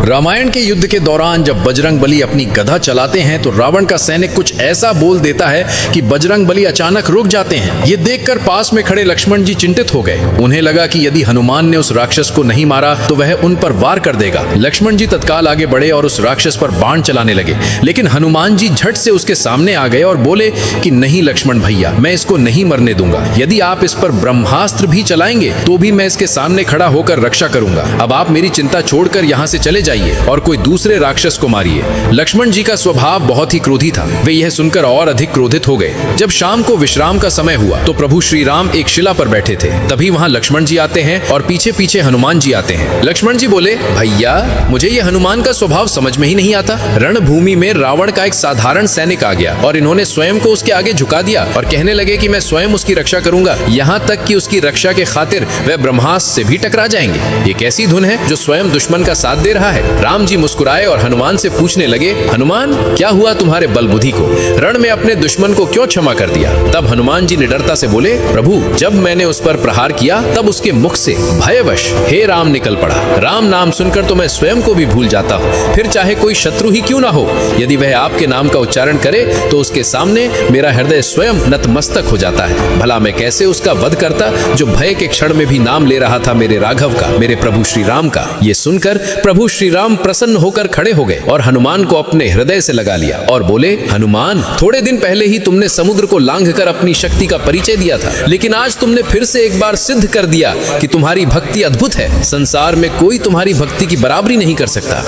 रामायण के युद्ध के दौरान जब बजरंग बली अपनी गदा चलाते हैं तो रावण का सैनिक कुछ ऐसा बोल देता है कि बजरंग बली अचानक रुक जाते हैं। ये देखकर पास में खड़े लक्ष्मण जी चिंतित हो गए। उन्हें लगा कि यदि हनुमान ने उस राक्षस को नहीं मारा तो वह उन पर वार कर देगा। लक्ष्मण जी तत्काल आगे बढ़े और उस राक्षस पर बाण चलाने लगे, लेकिन हनुमान जी झट से उसके सामने आ गए और बोले कि नहीं लक्ष्मण भैया, मैं इसको नहीं मरने दूंगा। यदि आप इस पर ब्रह्मास्त्र भी चलाएंगे तो भी मैं इसके सामने खड़ा होकर रक्षा करूंगा। अब आप मेरी चिंता छोड़कर यहाँ से चले जाइए और कोई दूसरे राक्षस को मारिए। लक्ष्मण जी का स्वभाव बहुत ही क्रोधी था। वे यह सुनकर और अधिक क्रोधित हो गए। जब शाम को विश्राम का समय हुआ तो प्रभु श्री राम एक शिला पर बैठे थे। तभी वहां लक्ष्मण जी आते हैं और पीछे पीछे हनुमान जी आते हैं। लक्ष्मण जी बोले, भैया मुझे ये हनुमान का स्वभाव समझ में ही नहीं आता। रणभूमि में रावण का एक साधारण सैनिक आ गया और इन्होंने स्वयं को उसके आगे झुका दिया और कहने लगे कि मैं स्वयं उसकी रक्षा करूंगा, यहाँ तक कि उसकी रक्षा के खातिर वह ब्रह्मास्त्र से भी टकरा जाएंगे। ये कैसी धुन है जो स्वयं दुश्मन का साथ दे रहा है। राम जी मुस्कुराए और हनुमान से पूछने लगे, हनुमान क्या हुआ तुम्हारे बल बुद्धि को? रण में अपने दुश्मन को क्यों क्षमा कर दिया? तब हनुमान जी निडरता से बोले, प्रभु जब मैंने उस पर प्रहार किया तब उसके मुख से भयवश हे राम निकल पड़ा। राम नाम सुनकर तो मैं स्वयं को भी भूल जाता हूँ, फिर चाहे कोई शत्रु ही क्यों ना हो। यदि वह आपके नाम का उच्चारण करे तो उसके सामने मेरा हृदय स्वयं नतमस्तक हो जाता है। भला मैं कैसे उसका वध करता जो भय के क्षण में भी नाम ले रहा था मेरे राघव का, मेरे प्रभु श्री राम का। ये सुनकर प्रभु श्री राम प्रसन्न होकर खड़े हो गए और हनुमान को अपने हृदय से लगा लिया और बोले, हनुमान थोड़े दिन पहले ही तुमने समुद्र को लांघकर अपनी शक्ति का परिचय दिया था, लेकिन आज तुमने फिर से एक बार सिद्ध कर दिया कि तुम्हारी भक्ति अद्भुत है। संसार में कोई तुम्हारी भक्ति की बराबरी नहीं कर सकता।